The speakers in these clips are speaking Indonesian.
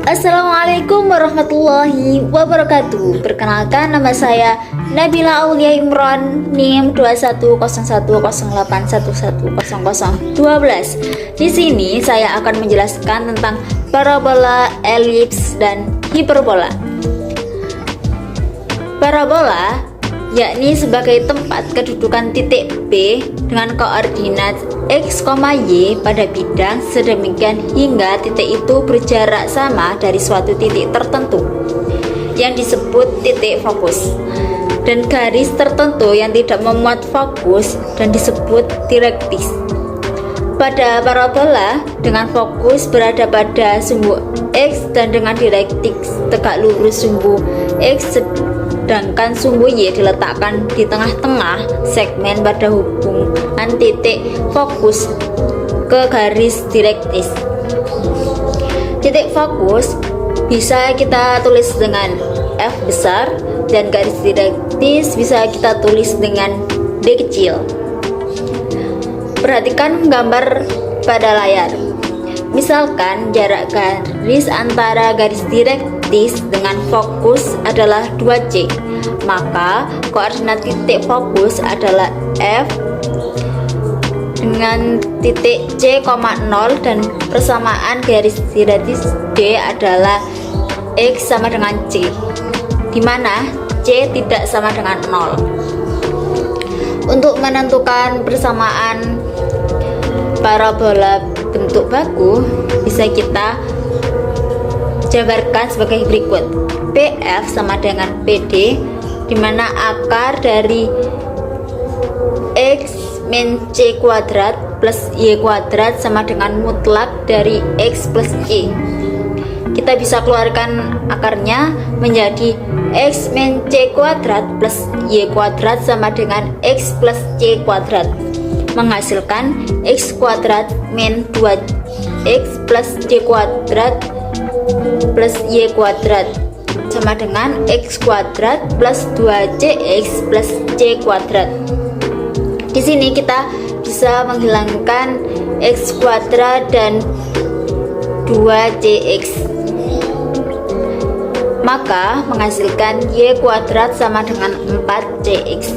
Assalamualaikum warahmatullahi wabarakatuh. Perkenalkan, nama saya Nabila Aulia Imron, NIM 210108110012. Di sini saya akan menjelaskan tentang parabola, elips, dan hiperbola. Parabola yakni sebagai tempat kedudukan titik P dengan koordinat X, Y pada bidang sedemikian hingga titik itu berjarak sama dari suatu titik tertentu yang disebut titik fokus, dan garis tertentu yang tidak memuat fokus dan disebut direktis. Pada parabola dengan fokus berada pada sumbu X dan dengan direktis tegak lurus sumbu X, sedangkan sumbu Y diletakkan di tengah-tengah segmen pada hubungan titik fokus ke garis direktis. Titik fokus bisa kita tulis dengan F besar dan garis direktis bisa kita tulis dengan D kecil. Perhatikan gambar pada layar. Misalkan jarak garis antara garis direktis dengan fokus adalah 2C, maka koordinat titik fokus adalah F dengan titik C, 0 dan persamaan garis direktis D adalah X sama dengan C, di mana C tidak sama dengan 0. Untuk menentukan persamaan parabola bentuk baku bisa kita jabarkan sebagai berikut. PF sama dengan PD, di mana akar dari X min C kuadrat plus Y kuadrat sama dengan mutlak dari X plus Y. Kita bisa keluarkan akarnya menjadi X min C kuadrat plus Y kuadrat sama dengan X plus C kuadrat, menghasilkan X kuadrat min 2X plus C kuadrat plus Y kuadrat sama dengan X kuadrat plus 2CX plus C kuadrat. Di sini kita bisa menghilangkan X kuadrat dan 2CX, maka menghasilkan Y kuadrat sama dengan 4CX.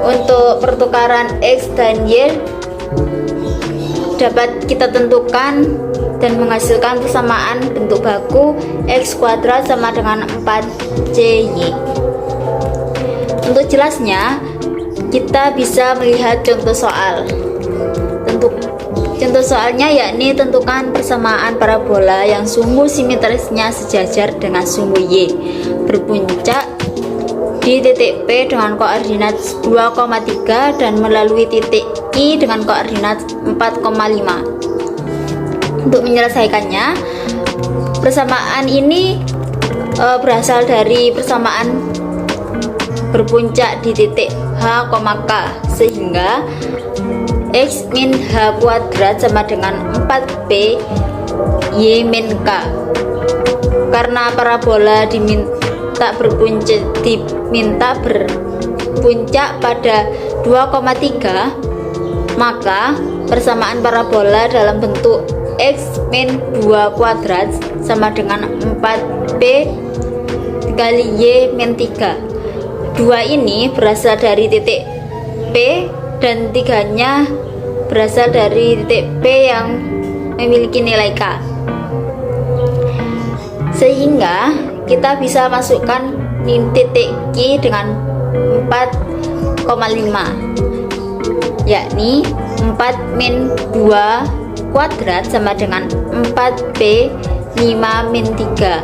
Untuk pertukaran X dan Y dapat kita tentukan dan menghasilkan persamaan bentuk baku X kuadrat sama dengan 4CY. Untuk jelasnya, kita bisa melihat contoh soal. Contoh soalnya yakni tentukan persamaan parabola yang sumbu simetrisnya sejajar dengan sumbu Y berpuncak di titik P dengan koordinat 2,3 dan melalui titik I dengan koordinat 4,5. Untuk menyelesaikannya, persamaan ini berasal dari persamaan berpuncak di titik H, K, sehingga X min H kuadrat sama dengan 4P Y min K. Karena parabola diminta berpuncak pada 2,3, maka persamaan parabola dalam bentuk X min 2 kuadrat sama dengan 4P kali Y min 3. 2 ini berasal dari titik P dan 3-nya berasal dari titik P yang memiliki nilai K, sehingga kita bisa masukkan titik Q dengan 4,5, yakni 4 min 2 kuadrat sama dengan 4P 5 min 3,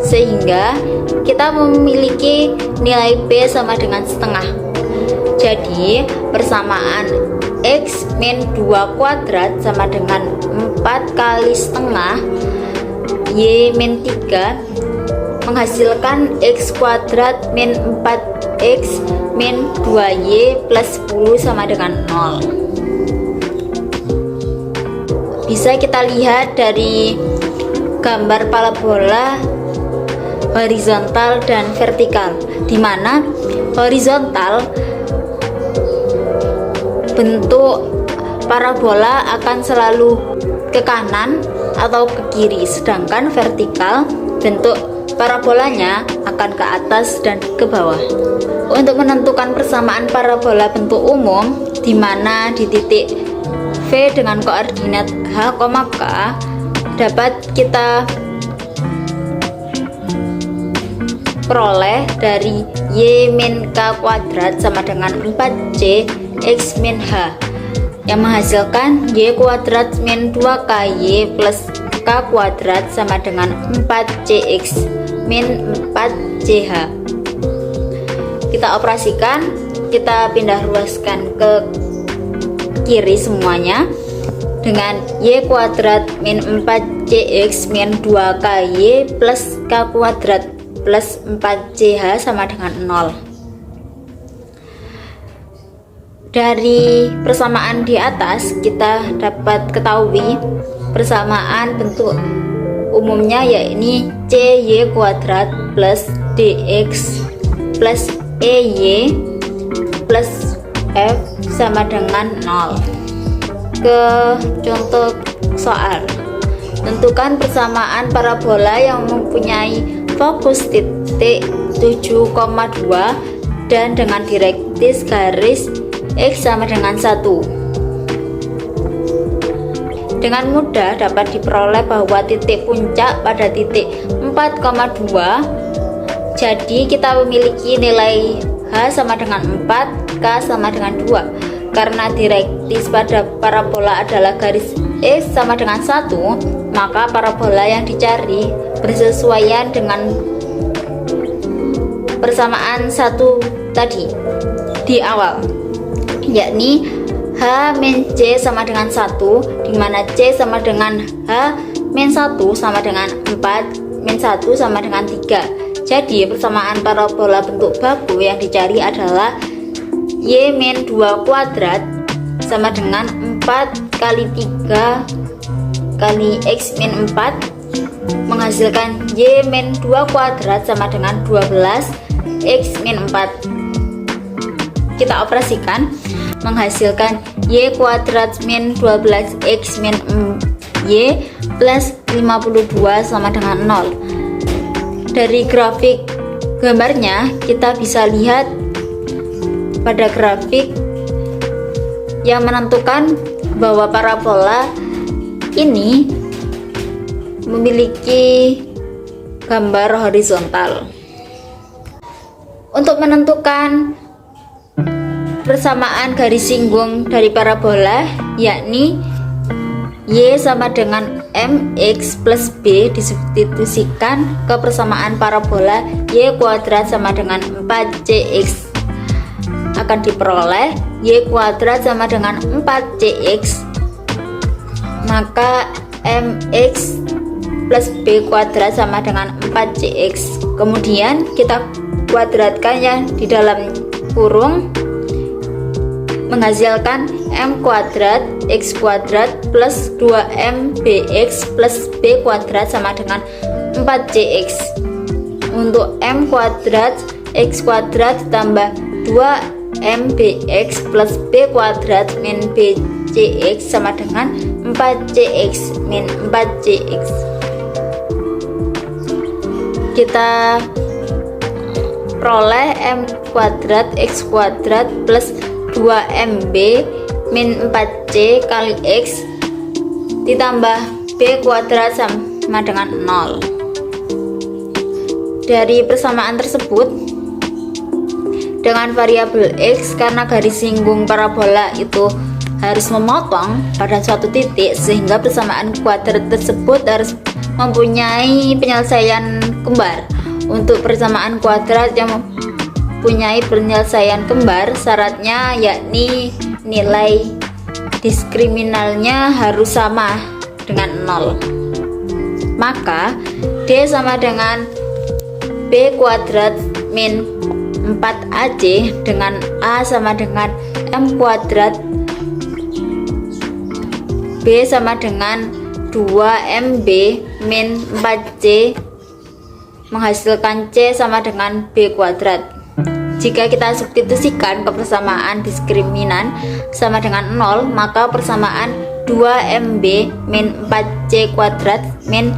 sehingga kita memiliki nilai P sama dengan setengah. Jadi persamaan X min 2 kuadrat sama dengan 4 kali setengah Y min 3 menghasilkan X kuadrat min 4X min 2Y plus 10 sama dengan 0. Bisa kita lihat dari gambar parabola horizontal dan vertikal, di mana horizontal bentuk parabola akan selalu ke kanan atau ke kiri, sedangkan vertikal bentuk parabolanya akan ke atas dan ke bawah. Untuk menentukan persamaan parabola bentuk umum, di mana di titik V dengan koordinat H, K dapat kita peroleh dari Y min K kuadrat sama dengan 4C X min H, yang menghasilkan Y kuadrat min 2KY plus K kuadrat sama dengan 4CX min 4CH. Kita operasikan, kita pindah ruaskan ke kiri semuanya dengan Y kuadrat min 4CX min 2KY plus K kuadrat plus 4CH sama dengan 0. Dari persamaan di atas kita dapat ketahui persamaan bentuk umumnya, yakni CY kuadrat plus DX plus EY plus F sama dengan 0. Ke contoh soal, tentukan persamaan parabola yang mempunyai fokus titik 7,2 dan dengan direktis garis X sama dengan 1. Dengan mudah dapat diperoleh bahwa titik puncak pada titik 4,2, jadi kita memiliki nilai H sama dengan 4, K sama dengan 2. Karena direktis pada parabola adalah garis X sama dengan 1, maka parabola yang dicari bersesuaian dengan persamaan 1 tadi di awal, yakni H min C sama dengan 1, di mana C sama dengan H min 1 sama dengan 4, min 1 sama dengan 3. Jadi persamaan parabola bentuk baku yang dicari adalah Y min 2 kuadrat sama dengan 4 kali 3 kali X min 4 menghasilkan Y min 2 kuadrat sama dengan 12 X min 4. Kita operasikan, menghasilkan Y kuadrat min 12 X min Y plus 52 sama dengan 0. Dari grafik gambarnya kita bisa lihat pada grafik yang menentukan bahwa parabola ini memiliki gambar horizontal. Untuk menentukan persamaan garis singgung dari parabola, yakni Y sama dengan MX plus B disubstitusikan ke persamaan parabola Y kuadrat sama dengan 4CX, akan diperoleh Y kuadrat sama dengan 4CX, maka MX plus B kuadrat sama dengan 4CX. Kemudian kita kuadratkannya di dalam kurung, menghasilkan M kuadrat X kuadrat plus 2MBX plus B kuadrat sama dengan 4CX. Untuk M kuadrat X kuadrat tambah 2MBX plus B kuadrat min BCX sama dengan 4CX min 4CX. Kita peroleh M kuadrat X kuadrat plus 2MB min 4C kali X ditambah B kuadrat sama dengan 0. Dari persamaan tersebut, dengan variabel X, karena garis singgung parabola itu harus memotong pada suatu titik, sehingga persamaan kuadrat tersebut harus mempunyai penyelesaian kembar. Untuk persamaan kuadrat yang mempunyai penyelesaian kembar, syaratnya yakni nilai diskriminalnya harus sama dengan 0. Maka D sama dengan B kuadrat min 4AC dengan A sama dengan M kuadrat, B sama dengan 2MB min 4C menghasilkan C sama dengan B kuadrat. Jika kita substitusikan ke persamaan diskriminan sama dengan 0, maka persamaan 2MB min 4C kuadrat min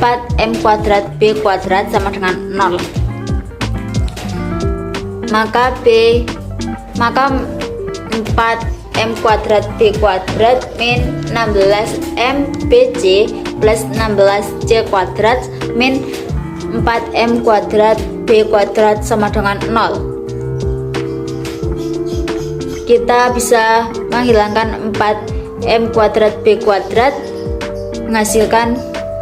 4M kuadrat B kuadrat sama dengan 0. Maka 4M kuadrat B kuadrat min 16M BC plus 16C kuadrat min 4M kuadrat B kuadrat sama dengan 0. Kita bisa menghilangkan 4M kuadrat B kuadrat menghasilkan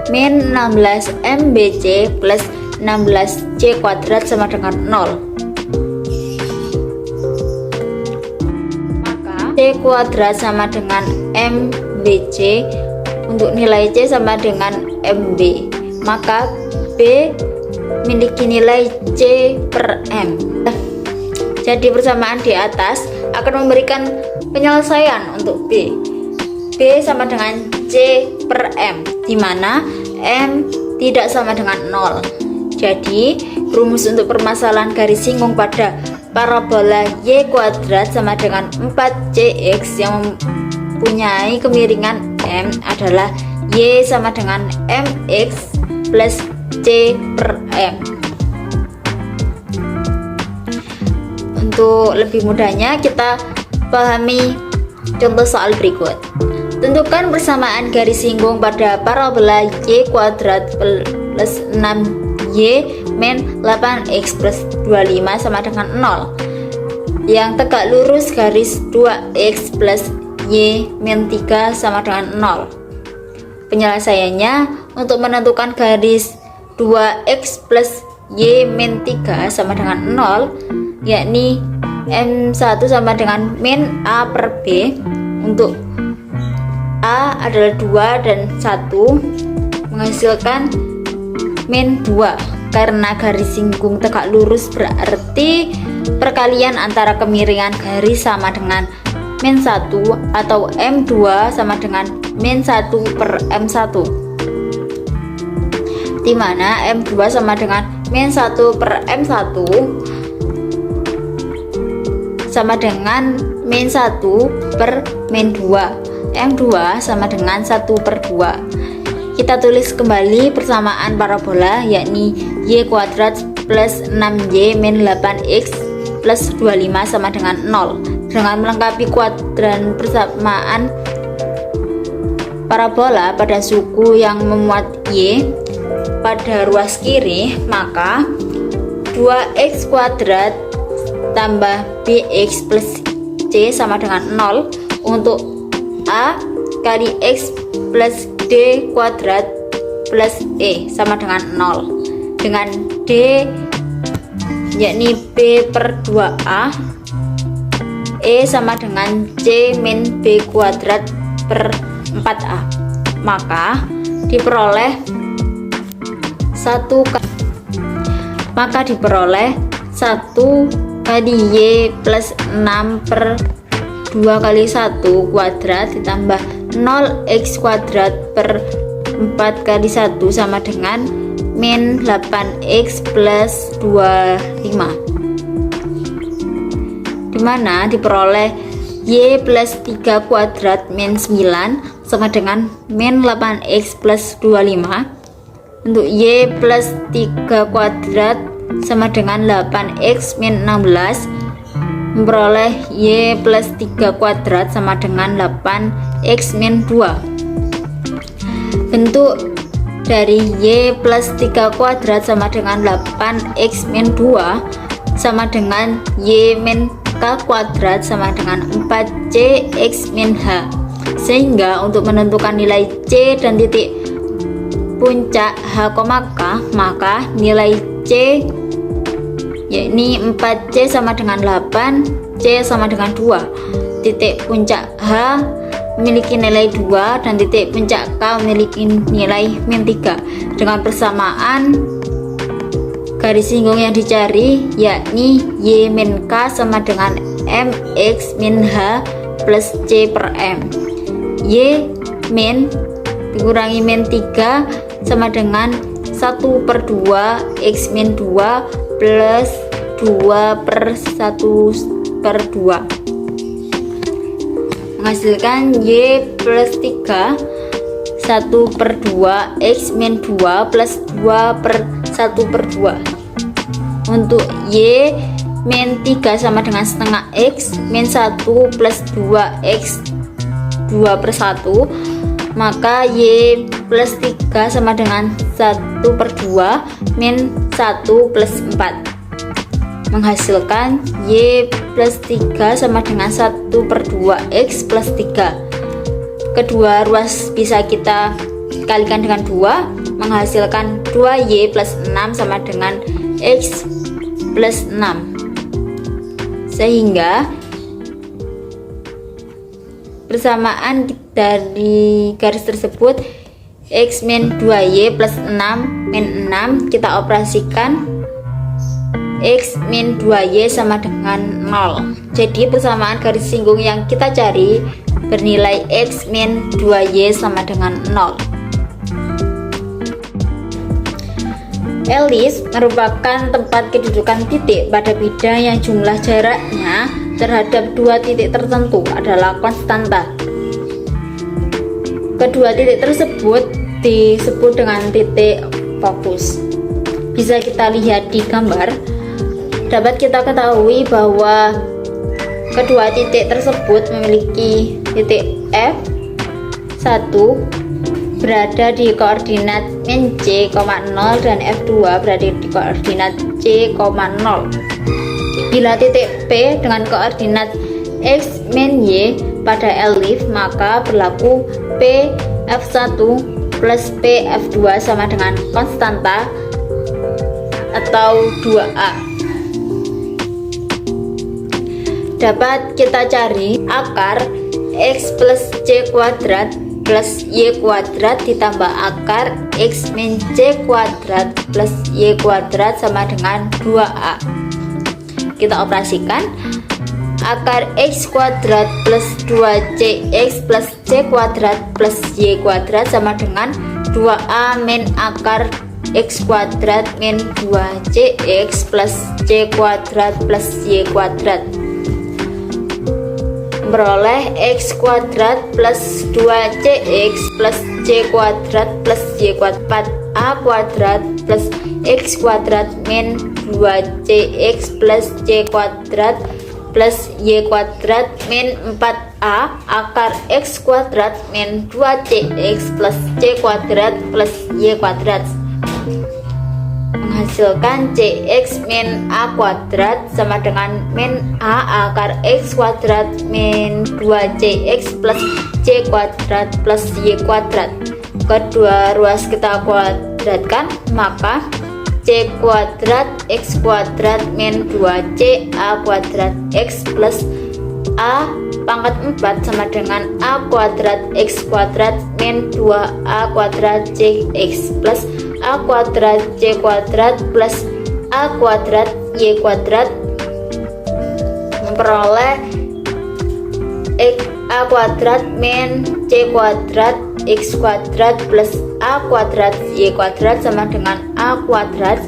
min 16M BC plus 16C kuadrat sama dengan 0. Maka C kuadrat sama dengan MBC, untuk nilai C sama dengan MB, maka B memiliki nilai C per M. Jadi persamaan di atas akan memberikan penyelesaian untuk B. B sama dengan C per M, di mana M tidak sama dengan 0. Jadi rumus untuk permasalahan garis singgung pada parabola Y kuadrat sama dengan 4CX yang mempunyai kemiringan M adalah Y sama dengan MX plus C per M. Untuk lebih mudahnya kita pahami contoh soal berikut. Tentukan persamaan garis singgung pada parabola Y kuadrat plus 6Y min 8X plus 25 sama dengan 0 yang tegak lurus garis 2X plus Y min 3 sama dengan 0. Penyelesaiannya untuk menentukan garis 2X plus Y min 3 sama dengan 0, yakni M1 sama dengan min A per B, untuk A adalah 2 dan 1 menghasilkan min 2. Karena garis singgung tegak lurus berarti perkalian antara kemiringan garis sama dengan min 1 atau M2 sama dengan min 1 per M1, di mana M2 sama dengan min 1 per M1 sama dengan min 1 per min 2. M2 sama dengan 1 per 2. Kita tulis kembali persamaan parabola, yakni Y kuadrat plus 6Y min 8X plus 25 sama dengan 0. Dengan melengkapi kuadran persamaan parabola pada suku yang memuat Y pada ruas kiri, maka 2X kuadrat tambah BX plus C sama dengan 0 untuk A kali X plus D kuadrat plus E sama dengan 0, dengan D yakni B per 2A, E sama dengan C min B kuadrat per 4A, maka diperoleh 1 kali Y plus 6 per 2 kali 1 kuadrat ditambah 0x kuadrat per 4 kali 1 sama dengan min 8x plus 25, dimana diperoleh Y plus 3 kuadrat min 9 sama dengan min 8x plus 25. Untuk Y plus 3 kuadrat sama dengan 8x min 16, memperoleh Y plus 3 kuadrat sama dengan 8x min 2. Bentuk dari Y plus 3 kuadrat sama dengan 8x min 2 sama dengan Y min K kuadrat sama dengan 4CX min H. Sehingga untuk menentukan nilai C dan titik puncak H, K, maka nilai C yakni 4C sama dengan 8, C sama dengan 2. Titik puncak H memiliki nilai 2 dan titik puncak K memiliki nilai min 3. Dengan persamaan garis singgung yang dicari yakni Y min K sama dengan MX min H plus C per M. Y min dikurangi min 3 sama dengan 1 per 2 X min 2 plus 2 per 1 per 2. menghasilkan Y plus 3 1/2 X min 2 plus 2/1/2. Untuk Y min 3 sama dengan setengah X min 1 plus 2X 2/1, maka Y plus 3 sama dengan 1/2 min 1 plus 4, menghasilkan Y plus 3 sama dengan 1/2 X plus 3. Kedua ruas bisa kita kalikan dengan 2, menghasilkan 2Y plus 6 sama dengan X plus 6, sehingga persamaan dari garis tersebut X min 2Y plus 6 min 6 kita operasikan X min 2Y sama dengan 0. Jadi persamaan garis singgung yang kita cari bernilai X min 2Y sama dengan 0. Elis merupakan tempat kedudukan titik pada bidang yang jumlah jaraknya terhadap dua titik tertentu adalah konstanta. Kedua titik tersebut disebut dengan titik fokus. Bisa kita lihat di gambar. Dapat kita ketahui bahwa kedua titik tersebut memiliki titik F1 berada di koordinat min C, 0 dan F2 berada di koordinat C, 0. Bila titik P dengan koordinat X min Y pada elif, maka berlaku P F1 plus P F2 sama dengan konstanta atau 2A. Dapat kita cari akar X plus C kuadrat plus Y kuadrat ditambah akar X min C kuadrat plus Y kuadrat sama dengan 2A. Kita operasikan akar X kuadrat plus 2CX plus C kuadrat plus Y kuadrat sama dengan 2A min akar X kuadrat min 2CX plus C kuadrat plus Y kuadrat, memperoleh X kuadrat plus 2CX plus C kuadrat plus Y kuadrat 4A kuadrat plus X kuadrat min 2CX plus C kuadrat plus Y kuadrat min 4A akar X kuadrat min 2CX plus C kuadrat plus Y kuadrat, menghasilkan CX min A kuadrat sama dengan min A akar X kuadrat min 2CX plus C kuadrat plus Y kuadrat. Kedua ruas kita kuadratkan, maka C kuadrat X kuadrat min 2C A kuadrat X plus A pangkat 4 sama dengan A kuadrat X kuadrat min 2A kuadrat CX plus A kuadrat C kuadrat plus A kuadrat Y kuadrat, memperoleh A kuadrat min C kuadrat X kuadrat plus A kuadrat Y kuadrat sama dengan A kuadrat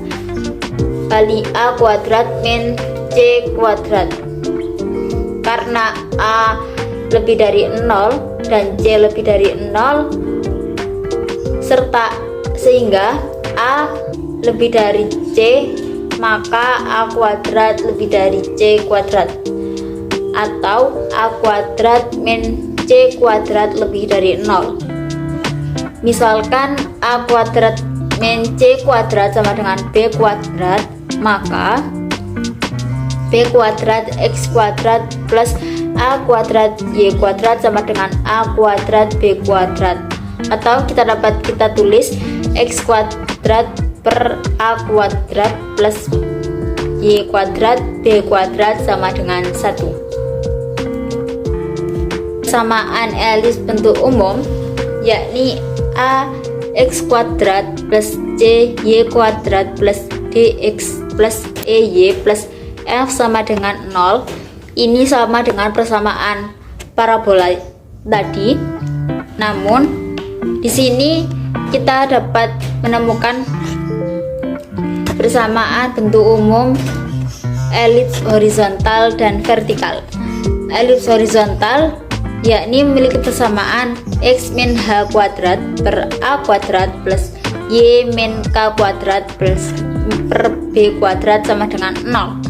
kali A kuadrat min C kuadrat. Karena A lebih dari 0 dan C lebih dari 0 serta sehingga A lebih dari C, maka A kuadrat lebih dari C kuadrat, atau A kuadrat min C kuadrat lebih dari 0. Misalkan A kuadrat min C kuadrat sama dengan B kuadrat, maka B kuadrat X kuadrat plus A kuadrat Y kuadrat sama dengan A kuadrat B kuadrat, atau kita tulis X kuadrat per A kuadrat plus Y kuadrat B kuadrat sama dengan 1. Persamaan Elis bentuk umum yakni A X kuadrat plus C Y kuadrat plus DX plus EY plus F sama dengan 0. Ini sama dengan persamaan parabola tadi. Namun di sini kita dapat menemukan persamaan bentuk umum elips horizontal dan vertikal. Elips horizontal yakni memiliki persamaan x min h kuadrat per a kuadrat plus y min k kuadrat plus per b kuadrat sama dengan 0.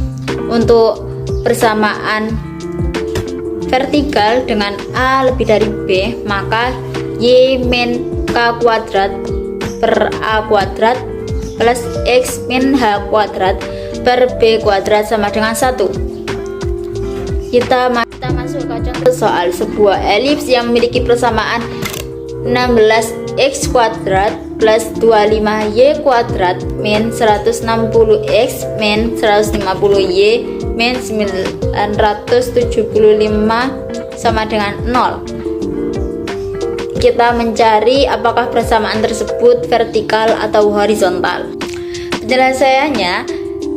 Untuk persamaan vertikal dengan a lebih dari b, maka y min k kuadrat per a kuadrat plus x min h kuadrat per b kuadrat sama dengan 1. Kita masuk ke contoh soal. Sebuah elips yang memiliki persamaan 16x kuadrat plus 25y kuadrat min 160x min 150y min 975 sama dengan 0. Kita mencari apakah persamaan tersebut vertikal atau horizontal. Penjelasannya,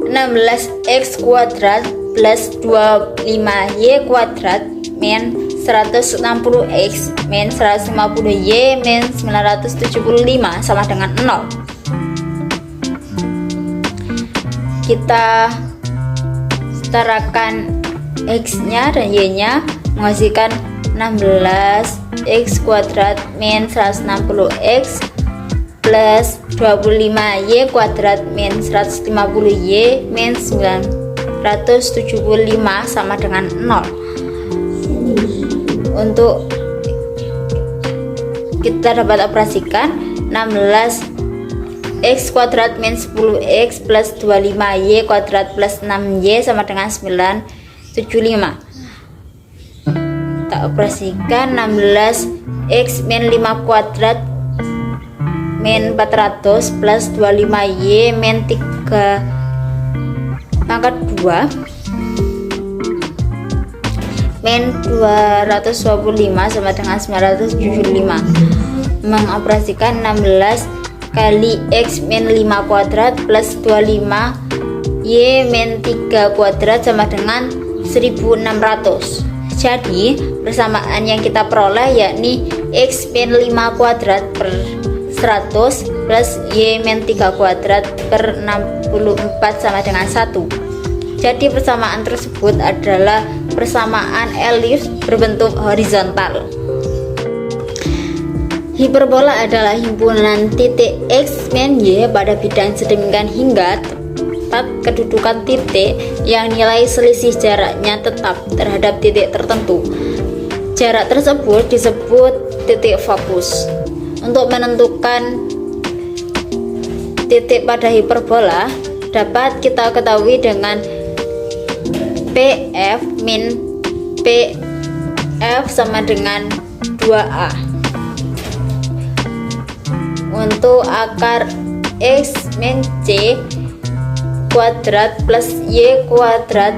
16x kuadrat plus 25y kuadrat min 160x min 150y min 975 sama dengan 0. Kita setarakan x nya dan y nya menghasilkan 16x kuadrat min 160x plus 25y kuadrat min 150y min 975 sama dengan 0. Untuk kita dapat operasikan 16x kuadrat min 10x plus 25y kuadrat plus 6y sama dengan 975. Kita operasikan 16x min 5 kuadrat min 400 plus 25y min 3 pangkat 2 min 225 sama dengan 975. Mengoperasikan 16 kali x min 5 kuadrat plus 25y min 3 kuadrat sama dengan 1600. Jadi persamaan yang kita peroleh yakni x min 5 kuadrat per 100 plus y min 3 kuadrat per 64 sama dengan 1. Jadi persamaan tersebut adalah persamaan elips berbentuk horizontal. Hiperbola adalah himpunan titik x min y pada bidang sedemikian hingga tempat kedudukan titik yang nilai selisih jaraknya tetap terhadap titik tertentu. Jarak tersebut disebut titik fokus. Untuk menentukan titik pada hiperbola dapat kita ketahui dengan PF min PF sama dengan 2A. Untuk akar x min c kuadrat plus y kuadrat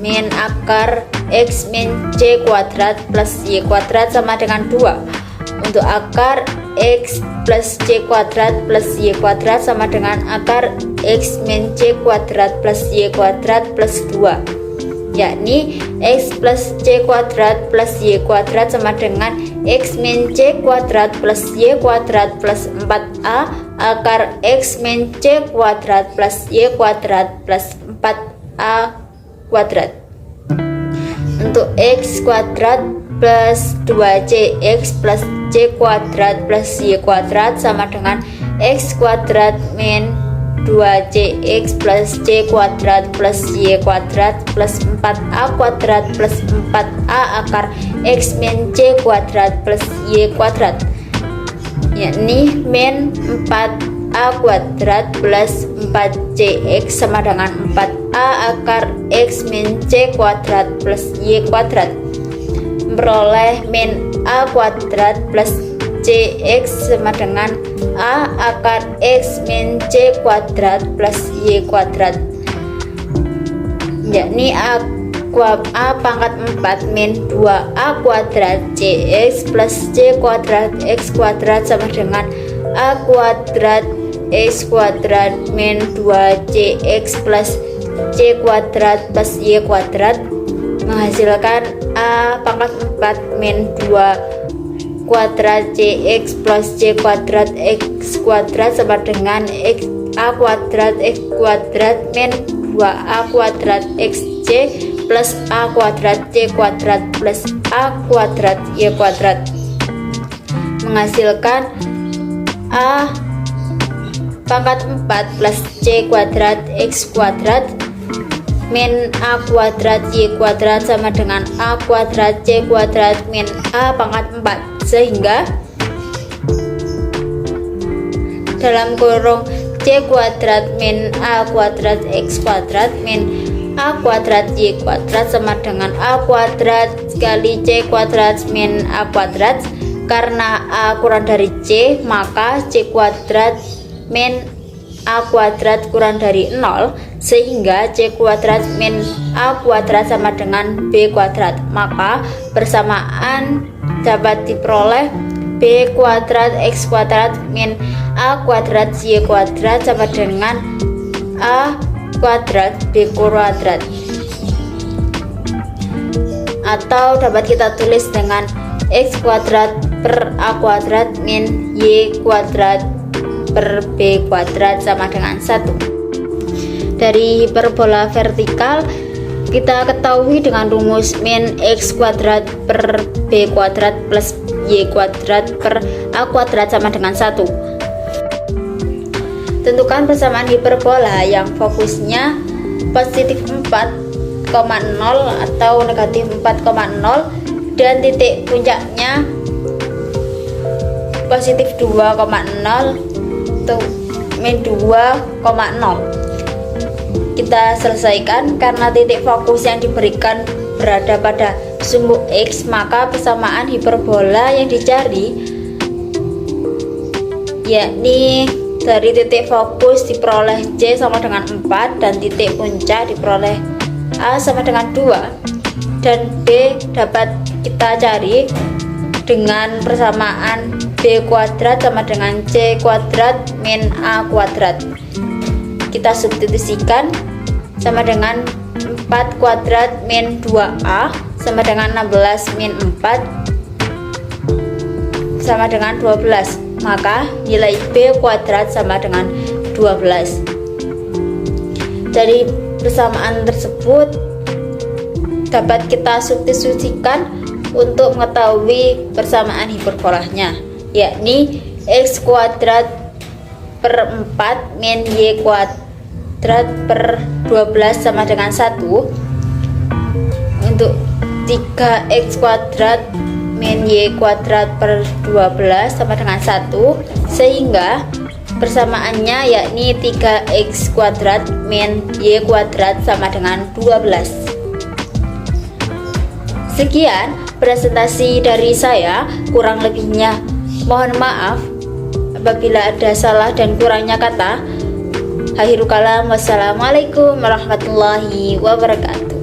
min akar x min c kuadrat plus y kuadrat sama dengan 2. Untuk akar x plus c kuadrat plus y kuadrat sama dengan akar x min c kuadrat plus y kuadrat plus 2, yakni x plus c kuadrat plus y kuadrat sama dengan x min c kuadrat plus y kuadrat plus 4a akar x min c kuadrat plus y kuadrat plus 4a kuadrat. Untuk x kuadrat plus 2cx plus c kuadrat plus y kuadrat sama dengan x kuadrat min 2cx plus c kuadrat plus y kuadrat plus 4a kuadrat plus 4a akar x min c kuadrat plus y kuadrat, yakni min 4a kuadrat plus 4cx sama dengan 4a akar x min c kuadrat plus y kuadrat. Memperoleh min a kuadrat plus cx sama dengan a akar x min c kuadrat plus y kuadrat, yakni a pangkat 4 min 2a kuadrat cx plus c kuadrat x kuadrat sama dengan a kuadrat x kuadrat min 2cx plus c kuadrat plus y kuadrat menghasilkan a pangkat 4 min 2 kuadrat cx plus c kuadrat x kuadrat sama dengan a kuadrat x kuadrat min 2a kuadrat xc plus A kuadrat C kuadrat plus A kuadrat Y kuadrat menghasilkan A pangkat 4 plus C kuadrat X kuadrat min A kuadrat Y kuadrat sama dengan A kuadrat C kuadrat min A pangkat 4, sehingga dalam kurung C kuadrat min A kuadrat X kuadrat min A kuadrat Y kuadrat sama dengan A kuadrat kali C kuadrat min A kuadrat. Karena A kurang dari C, maka C kuadrat min A kuadrat kurang dari 0, sehingga C kuadrat min A kuadrat sama dengan B kuadrat. Maka persamaan dapat diperoleh B kuadrat X kuadrat min A kuadrat Y kuadrat sama dengan A kuadrat B kuadrat, atau dapat kita tulis dengan X kuadrat per A kuadrat min Y kuadrat per B kuadrat sama dengan 1. Dari hiperbola vertikal kita ketahui dengan rumus min X kuadrat per B kuadrat plus Y kuadrat per A kuadrat sama dengan 1. Tentukan persamaan hiperbola yang fokusnya positif 4,0 atau negatif 4,0 dan titik puncaknya positif 2,0 atau min 2,0. Kita selesaikan. Karena titik fokus yang diberikan berada pada sumbu X, maka persamaan hiperbola yang dicari yakni dari titik fokus diperoleh C sama dengan 4 dan titik puncak diperoleh A sama dengan 2, dan B dapat kita cari dengan persamaan B kuadrat sama dengan C kuadrat min A kuadrat. Kita substitusikan, sama dengan 4 kuadrat min 2A sama dengan 16 min 4 sama dengan 12. Maka nilai B kuadrat sama dengan 12. Dari persamaan tersebut dapat kita substitusikan untuk mengetahui persamaan hiperbolanya, yakni X kuadrat per 4 min Y kuadrat per 12 sama dengan 1. Untuk 3X kuadrat min Y kuadrat per 12 sama dengan 1, sehingga persamaannya yakni 3X kuadrat min Y kuadrat sama dengan 12. Sekian presentasi dari saya, kurang lebihnya mohon maaf apabila ada salah dan kurangnya kata. Akhirul kalam, wassalamualaikum warahmatullahi wabarakatuh.